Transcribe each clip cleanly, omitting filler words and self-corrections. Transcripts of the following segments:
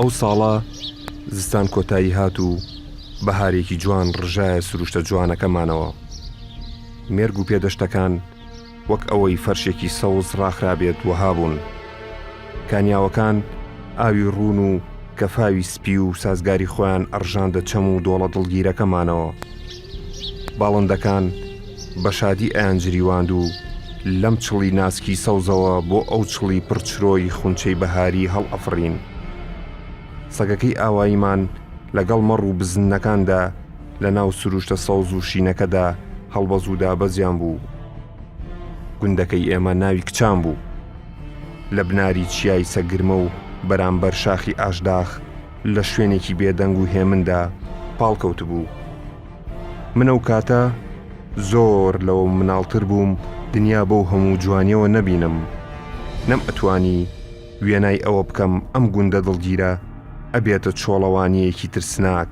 ئەو ساڵە زستان کۆتایی هات و بەهارێکی جوان ڕژایە سروشتە جوانەکەمانەوە. مێرگ و پێدەشتەکان وەک ئەوەی فەرشێکی سەوز ڕاخرابێت وەها بوون. کانیاوەکان ئاوی ڕوون و کەفاوی سپی و سازگاری خۆیان ئەڕژاندە چەم و دۆڵە دڵگیرەکەمانەوە. باڵندەکان بە شادی ئەیانجریواند و لەم چڵی ناسکی سەوزەوە بۆ ئەو چڵی پڕچرۆی خونچەی بەهاری هەڵ ئەفڕین. سەگەکەی ئاواییمان لەگەڵ مەڕ و بزنەکاندا لە ناو سروشتە سەوز و شینەکەدا هەڵبەز و دابەزیان بوو. گوندەکەی ئێمە ناوی کچان بوو. لە بناری چیای سەگرمە و بەرامبەر شاخی ئاشداخ لە شوێنێکی بێدەنگ و هێمندا پاڵکەوت بوو. منە و کاتە زۆر لەوە مناڵتر بووم دنیا بەو هەموو جوانیەوە نەبینم. نەم ئەتوانی وێنای ئەوە بکەم ئەم گوندە دڵگیرە ئەبێتە چۆڵەوانیەکی ترسناک.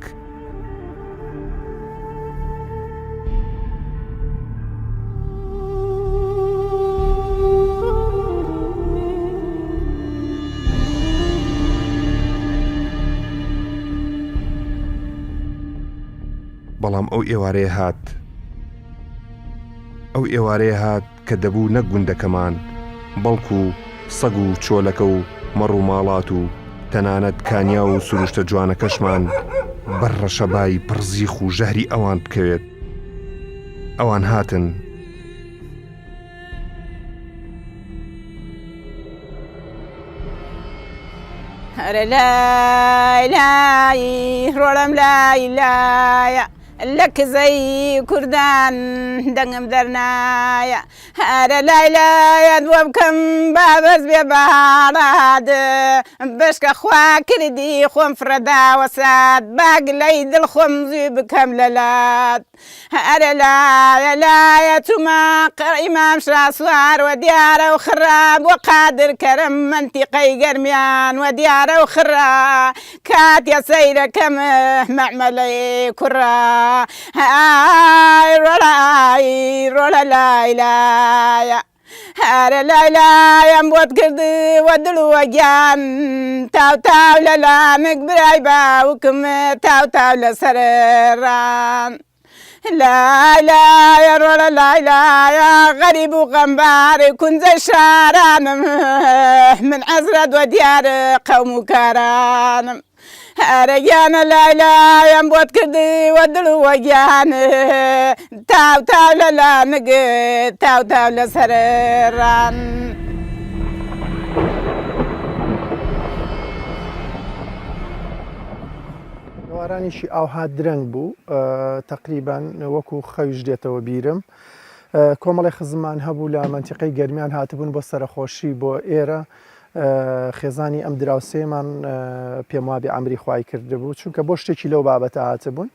بەڵام ئەو ئێوارەیە هات کە دەبوو نەک گوندەکەمان بەڵکو سەگ و چۆلەکە و مەڕ و ماڵات و تەنانەت کانیا و سروشتە جوانەکەشمان بەرڕەشەبای پڕزیخ و ژەهری ئەوان بکەوێت. ئەوان هاتن. هەرە لای لای ڕۆڵەم لای لایە لە کزەی کوردان دەنگم دەرنایە. هەرە لای لایەت بۆ بکەم بابەز بێ بەهاڵات بشکە خوا کردی خۆم فرەداوە سات باگلەی دڵ خۆم زوی بکەم لەلات. هەرە لایە لایە چوومە ئیمام شاسوار وە دیارە و خڕاب وە قادر کەرم منتیقەی گەرمیان وە دیارە و خڕا کاتێ سەیرەکەم مەعمەلەی کوڕا. هاي رولاي رولا لاي لاي هارا لاي لاي بۆت کردی وەدڵ وەگیان تاو تاو لە لامک برای باوکم تاو تاو لە سەرڕان. لاي لاي رولا لاي لاي غەریب و غەمباری کونجە شارانم من عەزرەت وە دیارە قەوم و کارانم. هەرەگیانە لای لایم بۆت کردی وەدڵ وەگیان تاو تاو لە لامک تاو تاو لە سەرڕان. ئێوارانیشی ئاوهات درەنگ بوو تەقریبان وەکو خەویش دێتەوە بیرم. کۆمەڵی خزممان هەبوو لە مەنتیقەی گەرمیان هاتبوون بۆ سەرخۆشی بۆ ئێرە. خێزانی ئەم دراوسێمان پێم وابێ ئەمری خوای کردبوو چونکە بۆ شتێکی لەو بابەتە هاتبوون.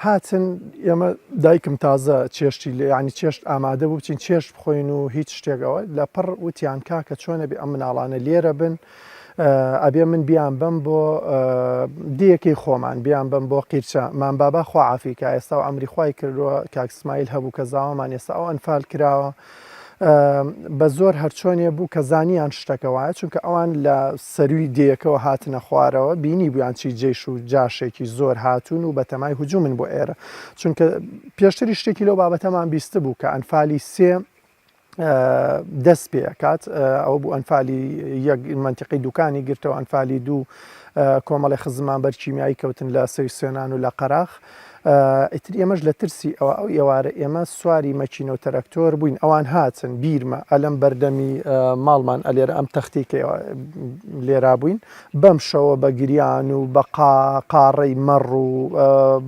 هاتن ئێمە دایکم تازە چێشتی ینی چێشت ئامادە بوو بچین چێشت بخۆین و هیچ شتێکەوە لە پڕ وتیان کاکە چۆنە بێ ئەم مناڵانە لێرە بن ئەبێ من بیان بم بۆ دیەکەی خۆمان بیان بم بۆ قیرچە مان بابا خواعافیکە ئێستا و ئەمری خوای کردووە کاک اسماعیل هەبوو کە زاوامان ئێستا ئەو ئەنفال کراوە. بە زۆر هەرچۆنێ بوو کە زانیان شتەکەوایە چونکە ئەوان لە سەروی دیەکەوە هاتنە خوارەوە بینی بوویان چی جێش و جاشێکی زۆر هاتوون و بە تەمای هجوومن بۆ ئێرە چونکە پێشتری شتێکی لەو بابەتەمان بیستە بوو کە ئەنفالی سێ دەست پێکات ئەو بوو ئەنفالی یەک منتیقی دوکانی گرتەوە ئەنفالی دوو کۆمەڵی خزممان بەرکیمیایی کەوتن لە سەوی سوێنان و لە قەراخ. ئیتر ئێمەش لە ترسی ئەو ئێوارە ئێمە سواری مەچینە و تەرەکتۆر بووین ئەوان هاتن بیرمە ئەلەم بەردەمی ماڵمان ئەلێرە ئەم تەختێک لێرا بووین بەم شەوە بە گریان و بە قاڕەی مەڕ و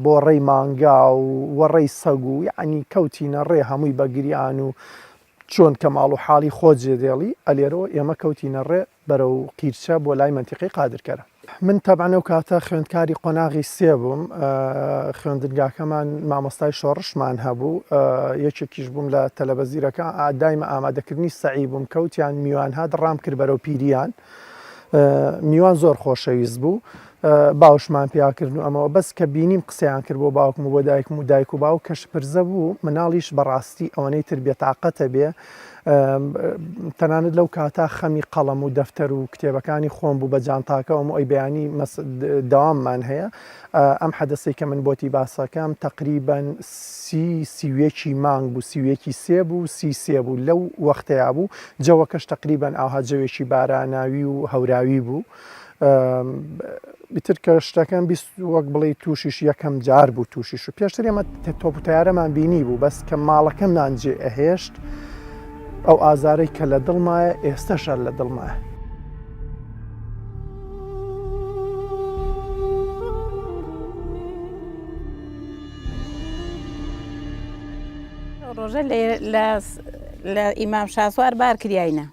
بۆ ڕێی مانگا و وەڕێی سەگ و یعنی کەوتینە ڕێ هەمووی بە گریان و چۆن کە ماڵ و حاڵی خۆت جێدێڵی ئەلێرەوە ئێمە کەوتینە ڕێ بەرەو قیرچە بۆ لای منتیقی قادرکەرە. من تەبعەن ئەو کاتە خوێندکاری قۆناغی سێ بووم خوێندنگاکەمان مامۆستای شۆڕشمان هەبوو یەکێکیش بووم لە تەلەڤەزیرەکە دایمە ئامادەکردنی سەعی بووم کەوتیان میوان هات ڕام کرد بەرەو پیریان میوان زۆر خۆشەویست بوو باوشمان پیاکردن و ئەمەوە بەس کە بینیم قسەیان کرد بۆ باوکم و بۆ دایکم و دایک و باو کەش پرزە بوو مناڵیش بەڕاستی ئەوەنەی تر بێتاقەتە بێ تەنانەت لەو کاتا خەمی قەڵەم و دەفتەر و کتێبەکانی خۆم بوو بە جانتاکەەوەم ئەوی بەیانی داواممان هەیە ئەم حەدەسەی کە من بۆتی باسەکەم تقریبان سیوێکی مانگ بوو سیوێکی سێ بوو سێ بوو لەو وەختەیە بوو جەوەکەش تقریبان ئاها جەوێکی باراناوی و هەوراوی بوو بیتر کە شتەکەم وەک بڵێ تووشیش یەکەم جار بوو تووشیش و پێشتر ئێمە تۆپوتیارەمان بینی بوو بەس کە ماڵەکەممان جێ ئەهێشت ئەو ئازارەی کە لە دڵمایە ئێستەشەر لە دڵمایە. ڕۆژە لە ئیمام شاسوار بار کریایە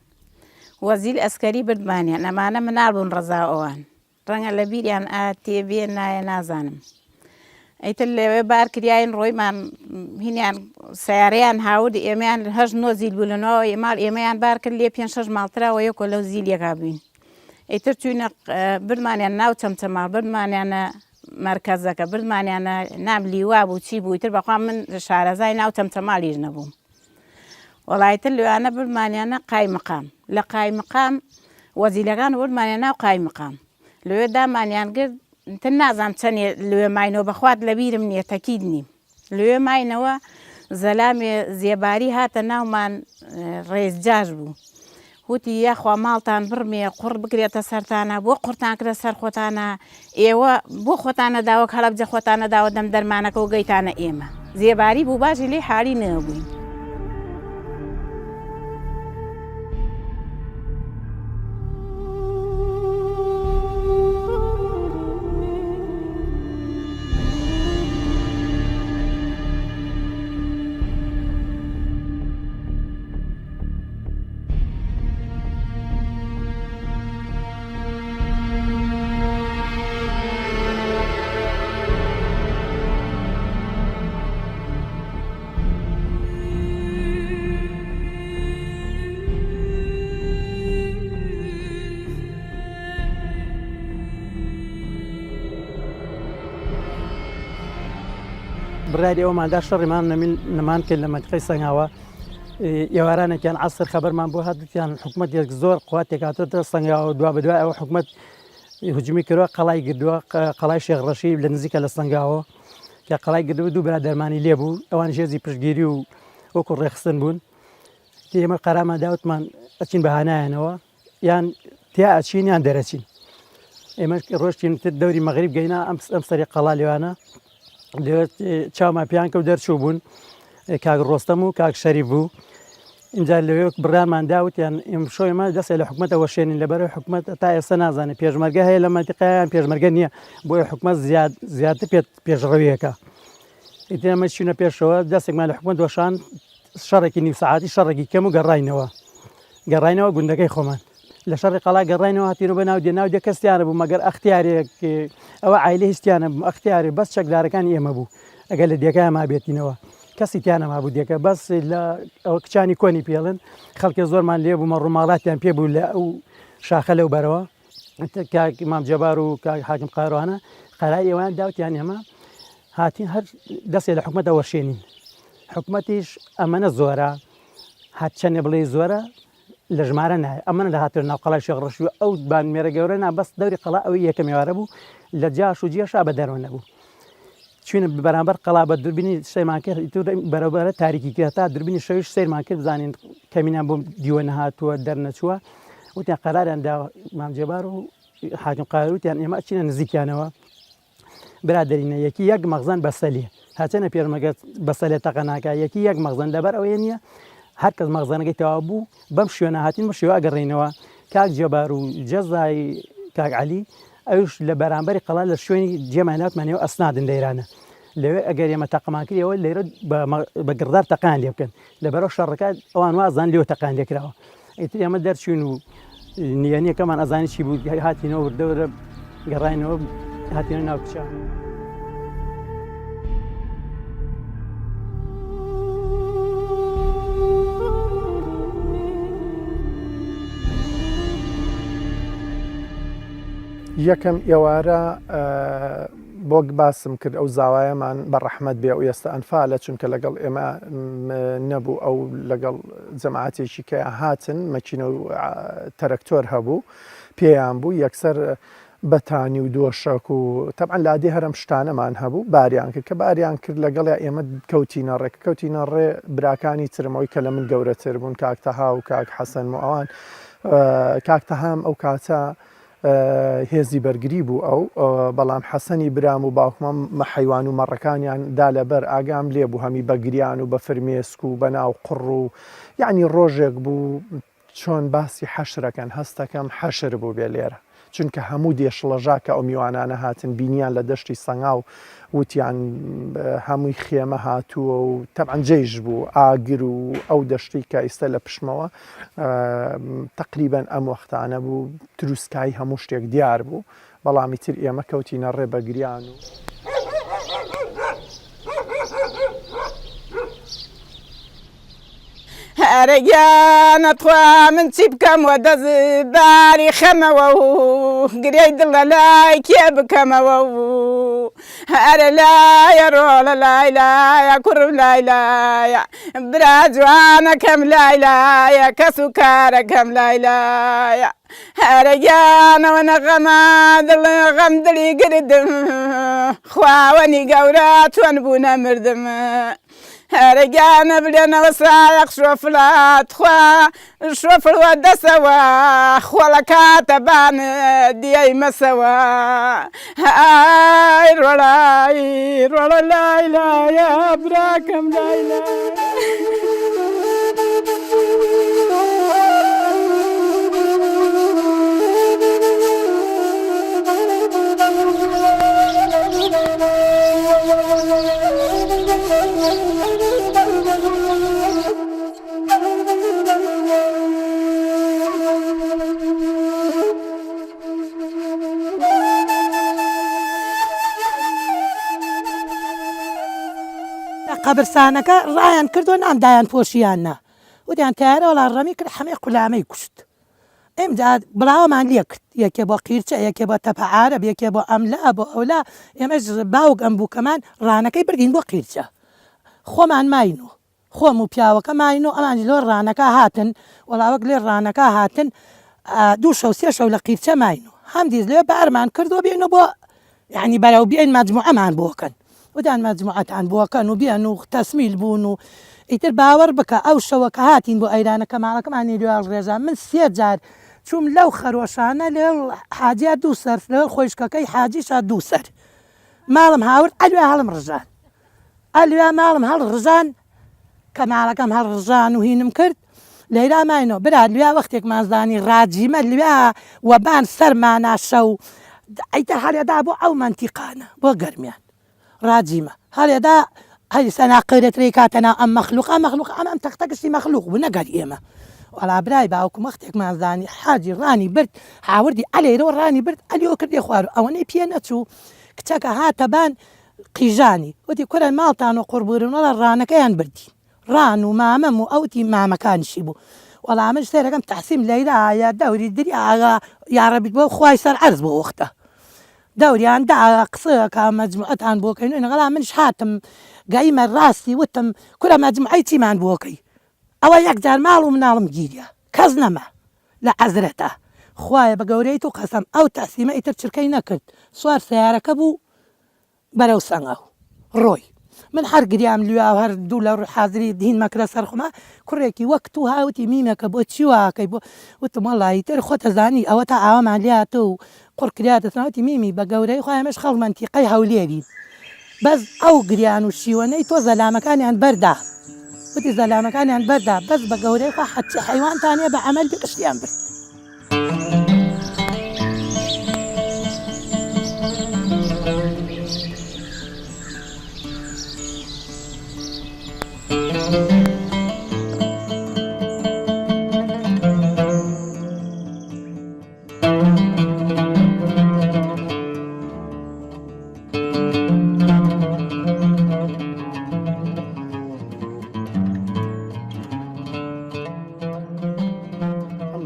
وەزیل ئەسکەری بردمانیان ئەمانە مناڵ بوون ڕەزا ئەوان ڕەنگە لە بیریان تێبێ نایە نازانم ئەیتر لەوێ بار کریایین ڕۆیمان هینیان سیارەیان هاود ئێمەیان هەژ نۆ زیل بوونەوە ئێمال ئێمەیان بار کرد لێ 5-6 ماڵتراوە یەکۆ لەو زیلێکا بووین ئیتر چوینە بردمانیان ناو چەمچەماڵ بردمانیانە مرکزەکە بردمانیانە نام لیوا بوو چی بوو ئیتر بەخوا من شارەزای ناو چەمچەماڵیش نەبووم وەڵایتر لەوانە بردمانیانە قایمقام لە قایمقام وەزیلەکان بردمانیان ناو قایمقام لەوێ دامانیان کرد تر نازام چەندێ لەوێ ماینەوە بەخوات لە بیرم نییە تەکید نیم لەوێ ماینەوە زەلامێ زێباری هاتە ناومان ڕێزجاش بوو وتی یاخوا ماڵتان بڕمێ قوڕ بگرێتە سەرتانە بۆ قورتان کرە سەر خۆتانە ئێوە بۆ خۆتانە داوە هەڵە بجە خۆتانە داوە دەم دەرمانەکە و گەیتانە ئێمە زێباری بوو باشی لێ حالی نەبووین. بڕادی ئەوماندا شەڕیمان نەمان کرد لە منتیقەی سەنگاوە ئێوارانێکیان عەسر خەبەرمان بۆ هاتیان حکوومەتێک زۆر قواتێک هاتۆتە سەنگاوە دوا بەدوای ئەوە حکوومەت هجومی کردووە قەڵای گردووە قەڵای شێخ ڕەشید لە نزیکە لە سەنگاوە کە قەڵای گردووە دوو برادەرمانی لێ بوو ئەوان ژێزی پشتگیری و وەکو ڕێخستن بوون ئێمە قەرامان داوتمان ئەچین بەهانایانەوە یان تیا ئەچین یان دەرەچین ئێمە ڕۆژتین تر دەوری مەغریب گەینا ئەم سەری قەڵا لێوانە لێت چاومان پیان کە و دەرچوو بوون کاک ڕۆستەم و کاک شەریف بوو اینجا لەوێ بڕانمان داوتیان ئێمە دەستێ لە حکوومەتەوە شوێنین لەبەرەوەی حکوومەت تا ئێستا نازانێت پێشمەرگە هەیە لە منتیقەیان پێشمەرگە نییە بۆیە حکوومەت زیاتر پێشڕەویەکە ئیتر ئەمە چوونە پێشەوە دەستێکمان لە حکوومەت وەشان شەڕێکی نیو سەعاتی شەڕێکی کەم و گەڕاینەوە گوندەکەی خۆمان لە شەڕی قەڵا گەڕاینەوە هاتیرۆ بە ناو ناو دێ کەستیانە بوو مەگەر ئەختیارێک ئەوە عایلە هیچیانە ئەختیارێ بەس چەکدارەکانی ئێمە بوو ئەگەر لە دیەکە ما بێتینەوە کەسی تیانە مابوو دیەکە بەس لە ئەوە کچانی کۆنی پێڵن خەڵکی زۆرمان لێ بوومە ڕووماڵاتیان پێ بوو لە ئەو شاخە لەو بەرەوە کاک مام جەبار و کاک حاکم قاروانە قەرای ئێوان داوتیان ئێمە هاتین هەر دەستێ لە حکوومەتەوە شێنین حکوومەتیش ئەمەنە زۆرە هات چەندێ بڵێ زۆرە لە ژمارە نایە ئەمەە لە هاتر ناو قەڵای شێخ ڕەشید ئەو بانمێرە گەورە بەس دەوری قەڵا ئەوەی یەکەم ێوارە بوو لە جاش و جێشا بە دەرەوە نەبوو چوینە بەرامبەر قەڵا بە دووربینی سەیرمان کرد بەرەبەرە تاریکی کرد تا دووربینی شەویش سەیرمان کرد بزانین کەمینان بۆ دیوە نەهاتووە دەرنەچووە وتیان قەراریان دا مام جەبار و حاکم قاروتیان ئێمە ئەچینە نزیکیانەوە برادەرینە یەکی یەک مەغزان بەسەلیە هاچەنە پێشمەرگە بەسەلێ تەقە ناکە یەکی یەک مەغزان لەبەر ئەوەیە نییە هەر کەس مەغزانەکەی تەواو بوو بەم شوێنە هاتین بە شێوە ئەگەڕێینەوە کاک جەبار و جەزای کاک عەلی ئەوش لە بەرامبەری قەڵا لە شوێنی جێماناتمانەوە ئەسنادن لەیرانە لەوێ ئەگەر ئێمە تەقەمان کردەوە لێرە بە گڕدار تەقان لێ بکەن لەبەرەوە شەڕەکە ئەوان وازان لێوە تەقان لێکراوە ئیتر ئێمە دەرچوین و نیەنیەکەمان ئەزانی چی بوو هاتینەوە وردەوەرە گەڕاینەوە هاتینە ناو کچە یەکەم ئێوارە بۆ باسم کرد ئەو زاوایەمان بە ڕەحمەت بێ و ئێستا ئەنفالە چونکە لەگەڵ ئێمە نەبوو ئەو لەگەڵ جەماعەتێکی کە هاتن مەکینە و تەرەکتۆر هەبوو پێیان بوو یەکسەر بەتانی و دۆشک و تەبعەن لادێ هەرم شتانەمان هەبوو باریان کرد کە باریان کرد لەگەڵ ئێمە کەوتینە ڕێک کەوتینە ڕێ براکانی ترمەوەی کە لە من گەورەتر بوون کاکتەها و کاک حەسەن و ئەوان کاکتەهام ئەو کاتە هێزی بەرگری بوو ئەو بەڵام حەسەنی برام و باوکمەم مەحەیوان و مەڕەکانیان دا لەبەر ئاگام لێ بوو هەمی بەگریان و بە فرمێسک و بەناو قڕ و یعنی ڕۆژێک بوو چۆن باسی حەشرەکەن هەستەکەم حەشر بوو بێ لێرە چونکە هەموو دێشڵەژا کە ئەو میوانانە هاتن بینیان لە دەشتی سەنگاو وتیان هەمووی خێمە هاتووە و تەبعەن جێژ بوو ئاگر و ئەو دەشتی کە ئێستا لە پشمەوە تقریبەن ئەم وەختانە بوو دروستکایی هەموو شتێک دیار بوو بەڵامی تر ئێمە کەوتینە ڕێ بەگریان و هەرەگیانە توا من چی بکەم وە دەزباری خەمەوە و گرەی دڵە لای کێ بکەمەوە و هەرە لایە ڕۆڵە لای لایە کوڕم لای لایە برا جوانەکەم لای لایە کەس و کارەکەم لای لایە هەرەگیانەوە نەغەما غەم دڵی گردم خواوەنی گەورە چۆن بوو نەمردم هەرەگیانە بلێنەوە سایەق شۆفلات خوا شۆفڵوە دەسەوە خۆڵە کاتەبان دیەی مەسەوە ئای ڕۆڵای ڕۆڵە لای لایە براکەم لای لایە قەبرستانەکە ڕایان کردو نامدایان پۆشیاننا وتیان تیارە وەڵا ڕەمی کرد هەمێ قولامەی کوشت ئێمدا بڵاومان لێ کرد یەکێ بۆ قیرچە یەکێ بۆ تەپە عارەب یەکێ بۆ ئەملا بۆ ئەولا ئێمەش باوک ئەم بووکەمان ڕانەکەی بردین بۆ قیرچە خۆمان ماین و خۆم و پیاوەکە ماین و ئەمانی لۆ ڕانەکە هاتن وەڵاوەک لێ ڕانەکە هاتن دوو شەو سێ شەو لە قیرچە ماین و هەمدیز لێ بارمان کردو بێن و بۆ یعنی بەرەو بێن مەجموعەمان بۆکەن ودان مجموعەتان بووەکەن و بیان و تەسمیل بوون و ئیتر باوەڕ بکە ئەو شەوە کە هاتین بۆ ئەیرانەکە ماڵەکەمانی دوێڵ ڕێژان من سێ جار چوم لەو خەرۆشانە لێ حاجیا دوو سەر لە خۆشکەکەی حاجیشا دوو سەر ماڵم هاورد ئەلوێ هەڵم ڕژان ئەلوێ ماڵم هەڵ ڕژان کە ماڵەکەم هەڵ ڕژان و هینم کرد لەیرا ماینەوە برا لوێ وەختێک مازدانی ڕاجیمە لوێ وەبان سەرمانە شەو ئەیتر هەڵێدا بۆ ئەو منتیقانە بۆ گەرمیان ڕاجیمە هەڵێدا هەری سەناقرێتری کاتەنا ئەم مەخلوق ئەم تەختەکەشتی مەخلوق بوو نەگەری ئێمە وەڵا برای باوکم وەختێک مازدانی حاجی ڕانی برد هاوردی ئەلێرەوە ڕانی برد ئەلیۆ کردی خوار ئەوەنەی پێ نەچوو کچەکە هاتەبان قیژانی وتی کورە ماڵتان و قوربورن وەڵا ڕانەکەیان بردین ڕان و مامەم و ئەوتی مامەکانشی بوو وەڵا من سێرەکەم تەحسیم لەیرایە دەوری دری ئاغا یاڕەبیت بۆ خوای سەر عەرز بۆ وەختە دەوریان دا قسەکە مەجموعەتان بۆکەین نەغەڵا منش هاتم گەیمە ڕاستی وتم کورە مەجموعەی چیمان بۆکەی ئەوە یەکجار ماڵ و مناڵم گیریە کەس نەما لە عەزرەتە خوایە بە گەورەی تو قەسەم ئەو تەسیمە ئیتر چرکەی نەکرد سوار سیارەکە بوو بەرەو سەنگاو ڕۆی من هەر گریام لوێ هەر دوو لە حازری دین مەکرە سەرخما کوڕێکی وەک تو هاوتی میمەکە بۆ چی واکەی بۆ وتم وەڵی تر خۆتەزانی ئەوە تا ئاوامان لاتە و قڕکراتەوەتی میمی بە گەورەی خۆیانمەش خەڵ منتیقەی هەولێری بەس ئەو گریان و شیوەنەی تۆ زەلامەکانیان بەردا وتی زەلامەکانیان بەردا بەس بە گەورەی خۆ حەچی حەیوانتانێ بە عەمەل بکشتیان برد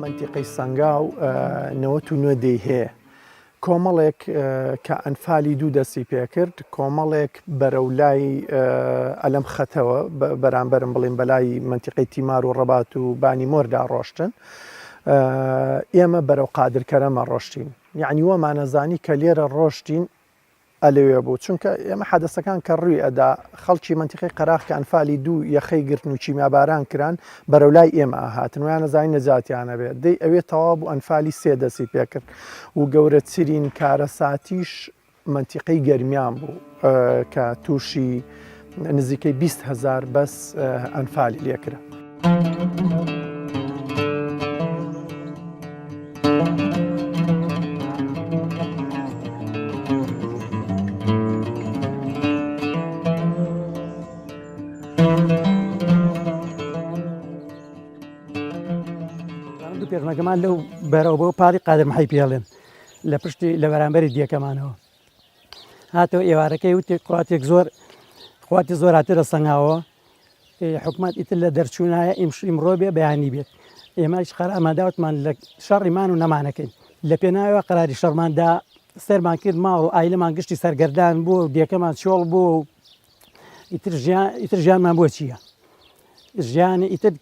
منتیقەی سەنگاو 99 هەیە کۆمەڵێک کە ئەنفالی دوو دەستی پێکرد کۆمەڵێک بەرەولای ئەلەم خەتەوە بەرامبەرم بڵێن بەلای منتیقەی تیمار و ڕەبات و بانی مۆردا ڕۆشتن ئێمە بەرەو قادرکەرەمە ڕۆشتین یعنی وەمانەزانی کە لێرە ڕۆشتین ئەلەوێ بوو چونکە ئێمە حادەسەکان کە ڕووی ئەدا خەڵکی منتیقی قەراق کە ئەنفالی دوو یەخەی گرتن و چیماباران کران بەرەولای ئێمە ئاهاتن ویان نەزانی نەجاتیانە بێت دەی ئەوێ تەواو بوو ئەنفالی سێ دەستی پێکرد و گەورەترین کارەساتیش منتیقەی گەرمیان بوو کە تووشی نزیکەی 20,000 بەس ئەنفالی لێکرا. پێشمەکەمان لەو بەرەوە بۆ پاری قادر محەی پێڵێن لە پشتی لە بەرامبەری دیەکەمانەوە هاتەوە ئێوارەکەی وتی خواتی زۆر هاتە لە سەنگاوە حکومات ئیتر لە دەرچوونایە ئیمڕۆ بێ بەیانی بێت ئێمەش خەر ئاماداوتمان لە شەڕیمان و نەمانەکەین لە پێناوە قەراری شەڕماندا سەرمان کرد ماڵ و ئایلەمان گشتی سەرگەردان بوو دیەکەمان چۆڵ بوو ئیتر ژیانمان بۆ چییە؟ ژیانی ئیتر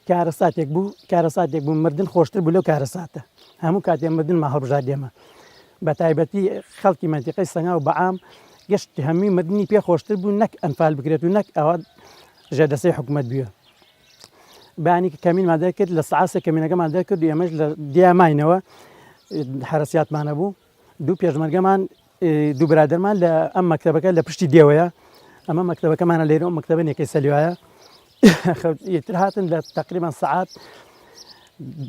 کارەساتێک بوو مردن خۆشتر بوو لەو کارەساتە هەموو کاتێ مردن ما هەڵبژار دێمە بە تایبەتی خەڵکی منتیقەی سەنگا و بەعام گەشتی هەمووی مردنی پێ خۆشتر بوو نەک ئەنفال بکرێت و نەک ئەوە ژەدەسەی حکومەت بووە بانی کە کەمینمان دەکرد لە سەعاسە کەمینەکەمان دەکرد و ئێمەش لە دیاماینەوە حرەسیاتمانە بوو دوو پێشمەرگەمان دوو برادەرمان لە ئەم مەکتەبەکە لە پشتی دێوەیە ئەمە مەکتەبەکەمانە لێرە و مەکتەبە نێکەی سەلیوایە ئیتر هاتن لە تقریبان سەعات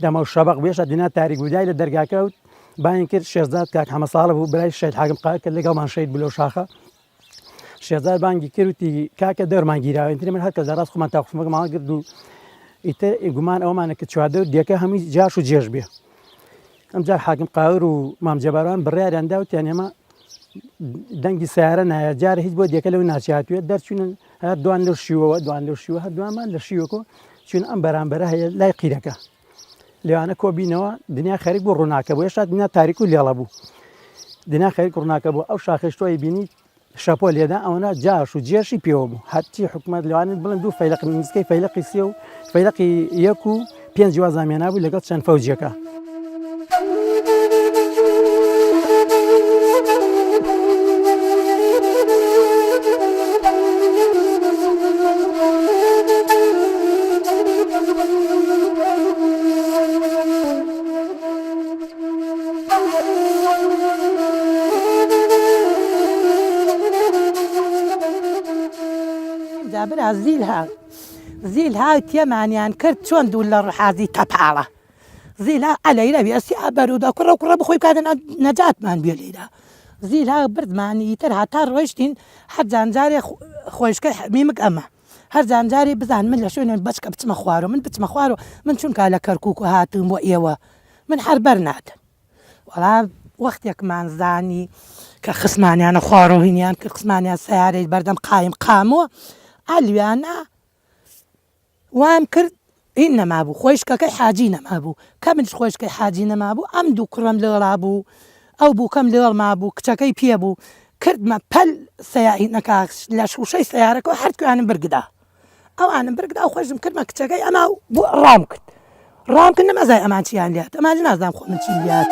دەمە و شەبق بێشە دینا تاریک بودای لە دەرگاکەوت باین کرد شێزاد کاک حەمە ساڵە بوو برای شەید حاکم قایق کرد لەگەڵمان شەید بوو لەو شاخە شێزاد بانگی کردوتی کاکە دەرمان گیراوە ئینتر من هەر کەس دەڕاست خۆمان تاقسمەکەمان کرد و ئیتر گومان ئەومانە کە چواردە و دیەکە هەمووی جاش و جێژ بێ ئەمجار حاکم قاور و مامجەباران بڕیاریاندا وتیان ئێمە دەنگی سیارە نایە جارە هیچ بۆ دیەکە لەو ناچاتوێ دەرچوونن هەر دوان لەو شیوەوە هەر دوانمان لە شیوەکۆ چون ئەم بەرامبەرە هەیە لای قیرەکە لێوانە کۆبینەوە دنیا خەریک بۆ ڕووناکە بۆ هێشتا دنیا تاریک و لێڵە بوو دنیا خەریک ڕووناکە بوو ئەو شاخشتۆی بینی شەپۆ لێدا ئەوەنە جاش و جێشی پێوە بوو هەرچی حکومەت لەوانن بڵند دوو فەیلق نزیکەی فەیلقی سێ و فەیلقی 1 و 5 وازامێنا بوو لەگەڵ چەند فەوجیەکە زیل ها تێمانیان کرد چۆن دوو لە ڕحازی تەپاڵە زیلا ئەلەیرە بێسی ئابەرودە کوڕە بخۆی کاتە نەجاتمان بێ لێرە زیلا بردمانی تر هاتا ڕۆیشتین هەر جانجارێ خۆشکە میمک ئەمە هەر جانجاری بزان من لە شوێنێن بچکە بچمە خوارەوە من بچمە خوارەوە من چونکە لە کەرکووک و هاتم بۆ ئێوە من هەر بەرنادن وەڵا وەختێکمان زانی کە خسمانیانە خواڕۆهینیان کە خسمانیان سیارەی بەردەم قایم قامەوە ئەلویانە وام کرد این نەمابوو خۆشکەکەی حاجی نەمابوو کە منش خۆشکەی حاجی نەمابوو ئەم دوو کوڕم لێڵا بوو ئەو بووکەم لێڵ مابوو کچەکەی پێ بوو کردمە پەل سەیاهینەکە لە شوشەی سیارەکە هەرکویانم برگدا ئەوانم برگدا و خۆشم کردمە کچەکەی ئەما بۆ ڕام کرد نەمەزای ئەمان چیان لات ئەمان نازانام خۆ من چی لات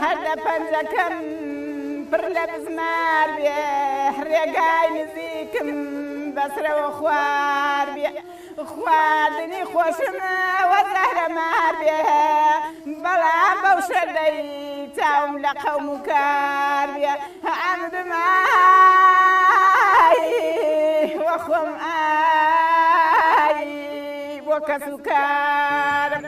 هەر لە پەنجەکەم پڕ لە بزمار بێ ڕێگای نزیکم بەسرەوە خوار بێ خواردنی خۆشمەوە زەهرەمار بێ بەڵام بەو شەردەی چاوم لە قەوم و کار بێ ئەمدمای وە خۆم ئای بۆ کەس و کارم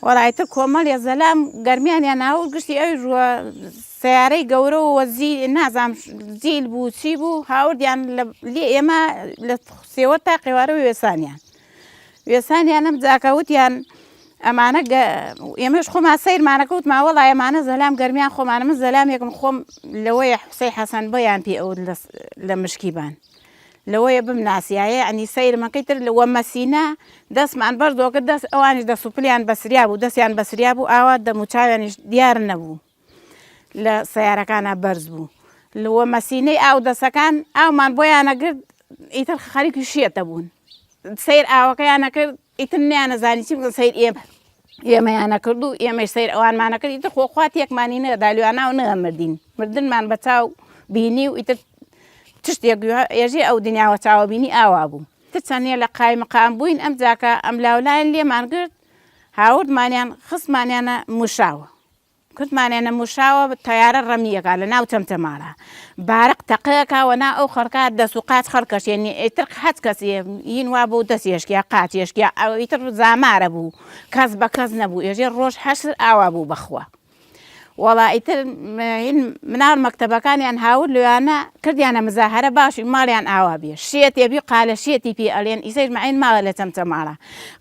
وەڵایتر کۆمەڵێ زەلام گەرمیانیان ناوە گشتی ئەوی ژووە سیارەی گەورەوە نازام زیل بوو چی بوو هاوردیان لێ ئێمە لە سێوە تا قێوارە وێسانیان وێسانیانم جاکەوتیان ئەمانە ئێمەش خۆمان سەیرمانەکەوت ماوەڵا ئەمانە زەلام گەرمیان خۆمانە من زەلامێکم خۆم لەوەیە حوسەی حەسەن بۆیان پێ ئەو لە مشکیبان لەوەیە بمناسیایە ئەنی سەیرمەکەی تر لەوە مەسینە دەستمان بەردۆکە دەست ئەوانیش دەسوپلیان بەسریا بوو دەستیان بەسریا بوو ئاوا دەموچاویانیش دیار نەبوو لە سیارەکانە بەرز بوو لەوە مەسینەی ئاو دەسەکان ئاومان بۆیانەگرت ئیتر خەریکی شێتە بوون سیر ئاوەکەیانە کرد ئیتر نیانەزانی چی بکەن سیر ئێمەیانە کرد و ئێمەش سیر ئەوانمانە کرد ئیتر خۆخوات یەکمانی نەدا لێواناو نەمردین مردنمان بە چاو بینی و ئیتر تشتێک ێژێ ئەو دنیاوە چاوەبینی ئاوا بوو تر چەندێ لە قایمەقام بووین ئەم جاکە ئەم لاولایەن لێمان گرت هاوردمانیان خستمانیانە موشاوە کردمانیانە موشاوە تەیارە ڕەمیەکە لە ناو چەمچەماڵە بارق تەقەیەکەوە نا ئەو خەرکات دەست و قاچ خەرکەشێنی ئیتر هەچ کەسێ هین وا بوو دەستێشکیا قاچێشکیا ئیتر زامارە بوو کەس بە کەس نەبوو ێژێ ڕۆژ حەشر ئاوا بوو بەخوا وەڵا ئیتر مناڵ مەکتەبەکانیان هاور لێوانە کردیانە مزاهرە باشی ماڵیان ئاوا بێ شێتێ بی قالە شێتی پێ ئەلێن ئیسەیر مەعین ماڵە لە چەمچەماڵە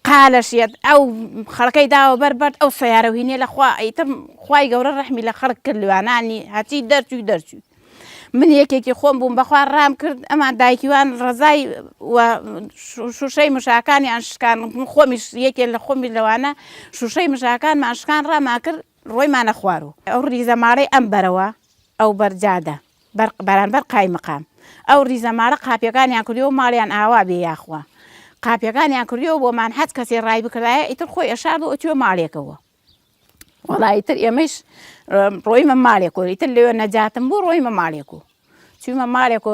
قالە شێت ئەو خەڵکەی داوە بەربەر ئەو سەیارە و هینێ لەخوا ئیتر خوای گەورە ڕەحمی لە خەڵک کرد لێوانانی هەچی دەرچووی من یەکێکی خۆم بووم بەخوا ڕام کرد ئەمان دایکیوان ڕزای شوشەی مشاکانیان شکان خۆمیش یەکێ لە خۆمی لەوانە شوشەی مشاکانمان شکان ڕامان کرد ڕۆیمانە خوارەوە ئەو ریزەماڵەی ئەم بەرەوە ئەو بەرجادە بەرامبەر قایمەقام ئەو ریزەماڵە قاپیەکانیان کردیەوە ماڵیان ئاوا بێ یاخوا قاپیەکانیان کردیەوە بۆمان هەچ کەسێ ڕای بکردایە ئیتر خۆی ئەشاردەوە ئەچووە ماڵێکەوە وەڵا ئیتر ئێمەش ڕۆیمە ماڵێک و ئیتر لێوە نەجاتم بوو ڕۆیمە ماڵێک و چوومە ماڵێک و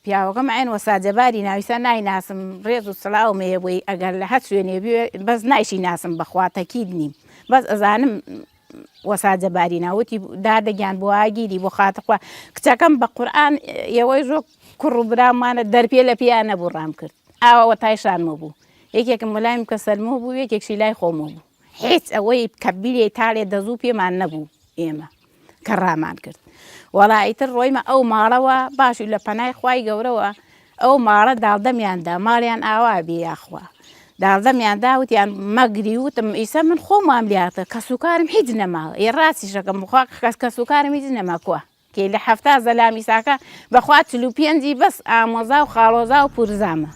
پیاوەکەم عینوە ساجەباری ناویسە نایناسم ڕێز و سڵاوم هەیە بۆی ئەگەر لە هەت شوێنێ بێ بەس نایشی ناسم بەخوا تەکید نیم بەس ئەزانم وەساجە باری ناوتی دادەگیان بۆ ئاگیری بۆ خاتەخوا کچەکەم بە قورئان ئێوەی زۆر کوڕ و برامانە دەرپێ لە پیان نەبوو ڕام کرد ئاوەوە تایشانمە بوو یەکێکم وەلایم کە سەلمۆ بوو یەکێکشی لای خۆمە بوو هیچ ئەوەی کەبیرێ تاڵێ دەزوو پێمان نەبوو ئێمە کە ڕامان کرد وەڵا ئیتر ڕۆیمە ئەو ماڵەوە باشی لە پەنای خوای گەورەوە ئەو ماڵە داڵدەمیاندا ماڵیان ئاوا بێ یاخوا داڵدەمیان داوتیان مەگری وتم ئیسە من خۆمام لاتە کە سوکارم هیچ نەماوە ئێ ڕاستی شەکەم بخوا کە سوکارم هیچ نەماکووە کێ لە هەفتا زەلامی ساکە بەخوا 45 بەس ئامۆزا و خاڵۆزا و پورزامە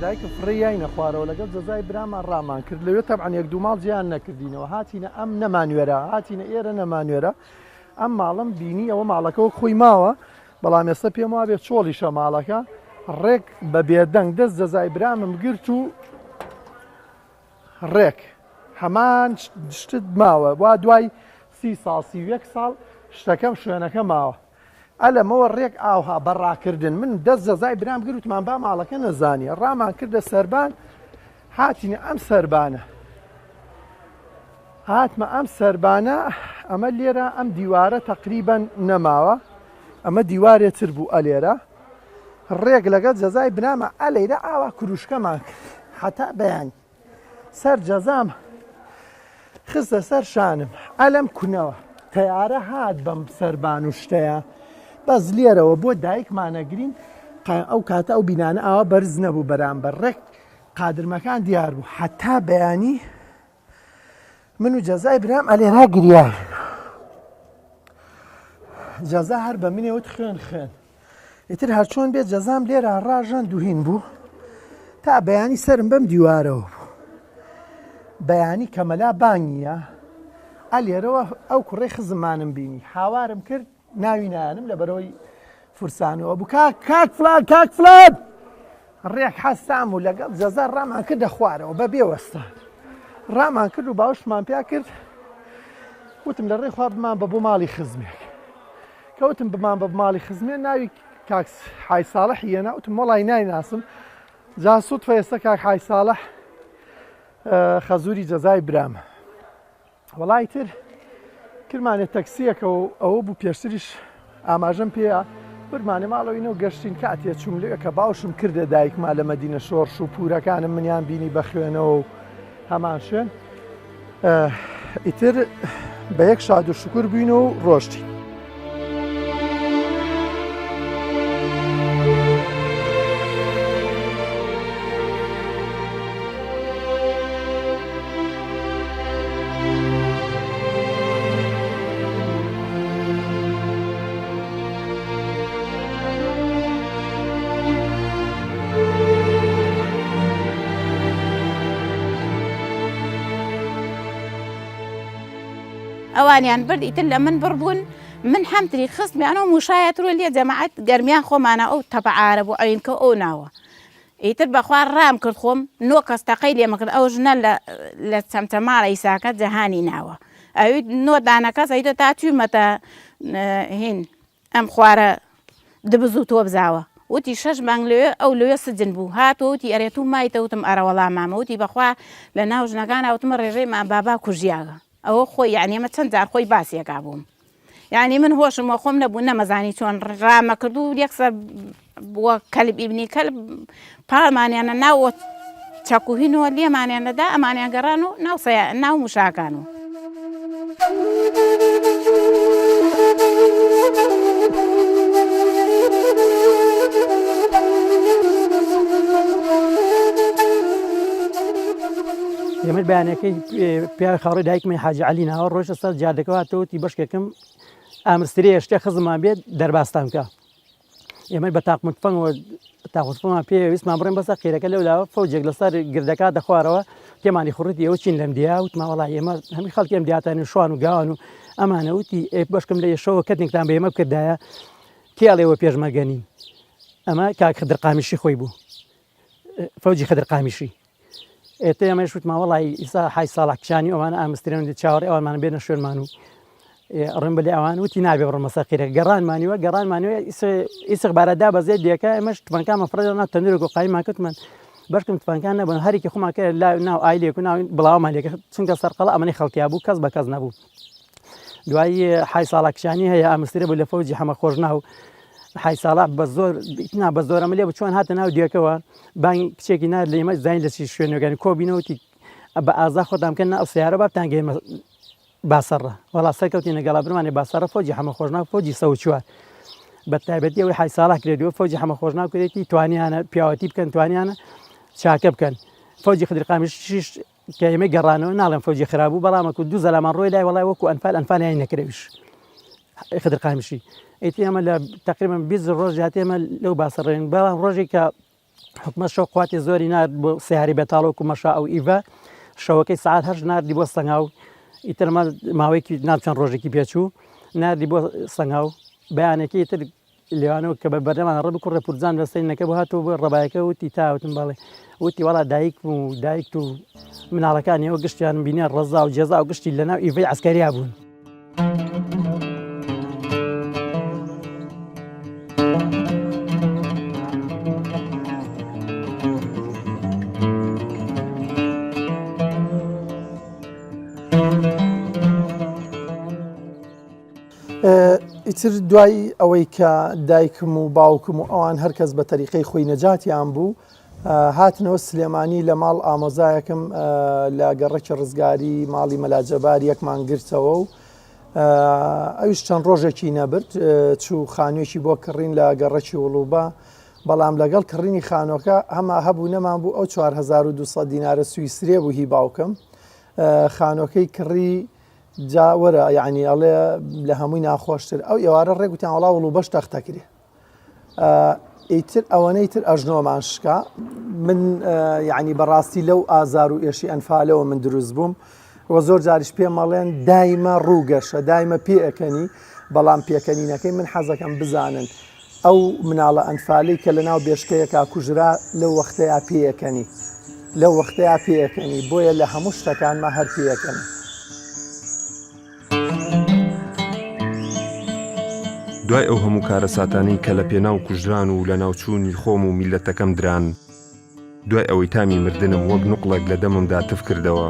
دایکە فڕی یای نەخوارەوە لەگەڵ جەزای برامان ڕامان کرد لەوێ تەبعەن یەک دوو ماڵ جیان نەکردینەوە هاتینە ئەم نەمانوێرە هاتینە ئێرە نەمانوێرە ئەم ماڵم بینی ئەوە ماڵەکەەوە خۆی ماوە بەڵام ئێستا پێم وا بێت چۆڵیشە ماڵەکە ڕێک بە بێدەنگ دەست جەزای برامم گرت و ڕێک هەمان شتت ماوە وا دوای 30 ساڵ 31 ساڵ شتەکەم شوێنەکە ماوە ئەلەمەوە ڕێک ئاوها بەڕاکردن من دەست جەزای برام گرتمان با ماڵەکە نەزانیە ڕامان کردە سەربان هاتینە ئەم سەربانە هاتمە ئەم سەربانە ئەمە لێرە ئەم دیوارە تەقریبەن نەماوە ئەمە دیوارێتر بوو ئەلێرە ڕێک لەگەڵ جەزای برامە ئەلەیرە ئاوا کوروشکەمان هەتا بەیان سەر جەزام خستە سەر شانم ئەلەم کونەوە تەیارە هات بەم سەربان و شتەیە بەس لێرەوە بۆ دایکمانەگرین ئەو کاتە ئەو بینانە ئاوا بەرز نەبوو بەرامبەر ڕێک قادرمەکان دیار بوو حتا بەیانی من و جەزای برام ئەلێرا گریان جەزا هەر بە منێوت خوێن ئیتر هەرچۆن بێت جەزام لێرە ڕاژەن دووهین بوو تا بەیانی سرم بەم دیوارەوە بوو بەیانی کەمەلا بانگیە ئەلێرەوە ئەو کوڕی خزمانم بینی هاوارم کرد ناوی نانم لە بەرەوەی فورسانەوە بوو کاک فلان ڕێک حەستام و لەگەڵ جەزا ڕامان کردە خوارەوە بە بێوەستان ڕامان کرد و باوشمان پیا کرد وتم لە ڕێخوا بمان بە بۆ ماڵی خزمێک کەوتم بمان بە ماڵی خزمێ ناوی کاک حای ساڵح هێنا وتم وەڵی نایناسم جا سوودفە ئێستا کاک حای ساڵح خەزووری جەزای برامە وەڵی تر کردمانێت تەکسیەکە و ئەوە بوو پێشتریش ئاماژەم پێە برمانێ ماڵەوەینەوە گەشتین کاتێ چوم لێ کە باوشم کردە دایکما لە مەدینە شۆڕش و پورەکانم منیان بینی بە خوێنەوە و هەمان شوێن ئیتر بە یەک شاد و شکر بووین و ڕۆشتی. ئەوانیان برد ئیتر لە من بڕبوون من هەمتری خستمیانەوە موشایەترۆ لێ جەماعەت گەرمیان خۆمانە ئەو تەپەعارە بوو ئەوینکە ئەو ناوە ئیتر بەخوا ڕام کرد خۆم نۆ کەس تەقەی لێمە کرد ئەو ژنە لە چەمچەماڵە ئیساکە جەهانی ناوە ئەوی نۆ دانەکەس ئەیتە تا چوومەتە هین ئەم خوارە دبز و تۆ بزاوە وتی 6 مانگ لێ ئەو لێ سجن بوو هاتۆ وتی ئەرێت و مایتە وتم ئەرە وەڵام مامە وتی بەخوا لە ناو ژنەکان ئەوتمە ڕێژەی مان بابا کوژیاگە ئەوە خۆی یعنی ئەمە چەند جار خۆی باسیەکا بووم یعنی من هۆشم وە خۆم نەبوو نەمەزانی چۆن ڕامە کرد و یەکسەر بووە کەلب ئیبنی کەلب پاڵمانیانە ناوە چەکوهینەوە لێمانیانەدا ئەمانیان گەڕان و ناو موشاکان و ئێمە بەیانەکەی پیاوی خاڕی دایکمی حاجی عەلی ناوە ڕۆژە سەر جادەکەواتەوەتی بەشکێکم ئامرستری شتێ خزممان بێت دەرباستان بکە ئێمە بە تاقمتفەنمان پێویستمان بڕێن بەسەر قیرەکە لەولاوە فەوجێک لەسەر گردەکە دەخوارەوە تێمانی خوڕیتی ئەوە چین لەم دیا وتما وەڵای ئێمە هەمی خەڵکی ئەم دیاتانی شوان و گاوان و ئەمانە وتی بەشکم لە یەشەوە کەتێکتان بە ئێمە بکردایە کێڵێەوە پێشمەگەنین ئەمە کاک خدر قامیشی خۆی بوو فەوجی خدر قامیشی ئێتە ئەمەش وتما وەڵای ئیسا حای ساڵح کشانی ئەوانە ئامسترێن چاوەڕێ ئەوانمان بێنە شوێنمان و ڕێن بەلێ ئەوان وتی نابێ بڕۆ مەسەقیرە گەڕانمانیوە ئیسق بارەدا بەزێ دیەکە ئەمەش تفەنکانمە فڕێ ناو تەندروک و قایمان کردمان بەشکم تفەنکان نەبوون هەرێکی خۆمان کرد ناو ئایلێک و ناو بڵاومان لێکە چونکە سەرقەڵە ئەمەی خەڵکیا بوو کەس بە کەس نەبوو دوایی حای ساڵح کشانی هەیە ئامسترە بوو لە فەوجی هەمە خۆشنا و حای ساڵح بە زۆرەمە لێ چۆن هاتە ناو دیەکەوە بانگ کچێکی نار لە ئێمە زین لە چی شوێنەکانی کۆبینەوەتی بە ئازا خۆتان بکەن ئەو سیارە بابتانگەێمە باسەڕە وەڵا سەرکەوتی نەگەڵا برمانێ باسەڕە فۆجی هەمە خۆشنا فۆجی سەو چوار بە تایبەتی ئەوەی حای ساڵح کرێتەوە فۆجی هەمە خۆشنا کرێتی توانیانە پیاوەتی بکەن توانیانە چاکە بکەن فۆجی خدر قامیشیش کە ئێمە گەڕانەوە ناڵێن فۆجی خرابوو بەڵامەکو دوو زەلامان ڕۆی لای وەڵای وەکو ئەنفالیان نەکرێویش خدر قامیشی ئیتی ئەمە لە تقریبا 20 ڕۆژ هاتێمە لەو باسەڕێن بەڵام ڕۆژێک کە حکومە شەو قواتی زۆری نارد بۆ سیاری بێتاڵۆکو مەشا ئەو ئیڤە شەوەکەی سعات 8 ناردی بۆ سەنگاو ئیتر ماوەیەکی ناچەند ڕۆژێکی پێچوو ناردی بۆ سەنگاو بەیانێکی تر لێوانەوە کە بە بەردەمان ڕێ کوڕە پورجان بەستێنەکە بۆ هاتەوە بۆ ڕێبایەکە وتی تاوتم بەڵێ وتی وەڵا دایک و مناڵەکانی ئەوە گشتیان بینیان ڕەزا و جێزا و گشتی لەناو ئیڤەی عەسکەریا بوون. ئیتر دوای ئەوەی کە دایکم و باوکم و ئەوان هەرکەس بە تەریقەی خۆی نەجاتیان بوو هاتنەوە سلێمانی لە ماڵ ئامۆزایەکم لە گەڕێکی ڕزگاری ماڵی مەلاجەبار یەکمان گرتەوە و ئەویش چەند ڕۆژێکی نەبرد چوو خانوێکی بۆ کڕین لە گەڕێکی وڵوبە بەڵام لەگەڵ کڕینی خانۆکە هەما هەبوو نەمان بوو ئەو 4200 دینارە سویسرێ بوو هی باوکم خانۆکەی کڕی جاوەرە یعنی ئەڵێ لە هەمووی ناخۆشتر ئەو ئێوارە ڕێگوتیان وڵا وڵوبەش تەختەکرێ ئیتر ئەوەنەی تر ئەژنۆمان شکا من یعنی بەڕاستی لەو ئازار و ئێشی ئەنفالەوە من دروست بووم وە زۆر جاریش پێم مەڵێن دایمە ڕووگەشە دایمە پێەکەنی بەڵام پێکەنینەکەی من حەزەکەم بزانن ئەو مناڵە ئەنفالەی کە لە ناو بێشکەیەکا کوژرا لەو وەختەیە پێەکەنی لەو وەختەیە پێەکەنی بۆیە لە هەموو شتەکانمە هەر پێەکەنی. دوای ئەو هەموو کارە ساتانی کە لە پێناو کوژران و لە ناوچوونی خۆم و میلەتەکەم دران دوای ئەوەی تامی مردنم وەک نوقڵێک لە دەممدا تف کردەوە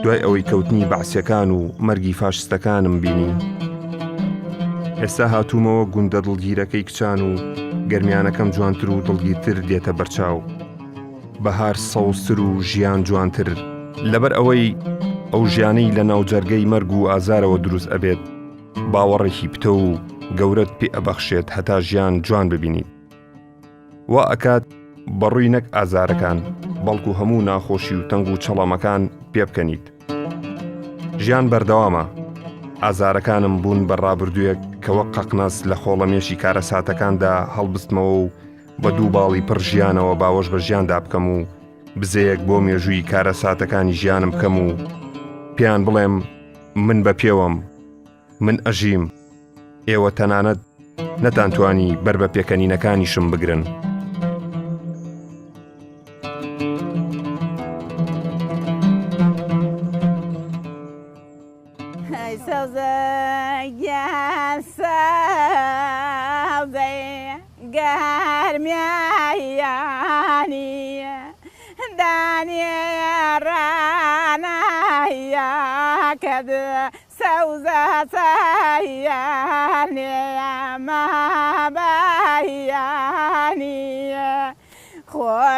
دوای ئەوەی کەوتنی بەعسیەکان و مەرگی فاشستەکانم بینی. ئێستا هاتوومەوە گوندە دڵگیرەکەی کچان و گەرمیانەکەم جوانتر و دڵگیرتر دێتە بەرچاو. بەهار سەوزتر و ژیان جوانتر لەبەر ئەوەی ئەو ژیانەی لە ناوجەرگەی مەرگ و ئازارەوە دروست ئەبێت باوەڕێکی پتە و گەورەت پێ ئەبەخشێت هەتا ژیان جوان ببینیت. وا ئەکات بەڕووی نەک ئازارەکان بەڵکو هەموو ناخۆشی و تەنگ و چەڵەمەکان پێ بکەنیت. ژیان بەردەوامە. ئازارەکانم بوون بە ڕابردوویەک کە وەک قەقنەس لە خۆڵەمێشی کارەساتەکاندا هەڵبستمەوە و بە دوو باڵی پڕ ژیانەوە باوەش بە ژیاندا بکەم و بزەیەک بۆ مێژووی کارەساتەکانی ژیانم بکەم و پێیان بڵێم من بە پێوەم، من ئەژیم، ئێوە تەنانەت نەتانتوانی بەر بە پێکەنینەکانیشم بگرن.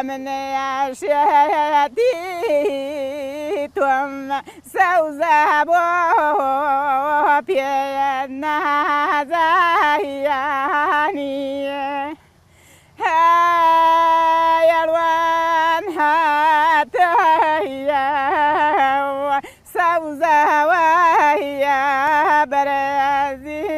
من يشهدي توم سوزابو بينا زاياني هاي الوان هاتيا سوزاويا برزي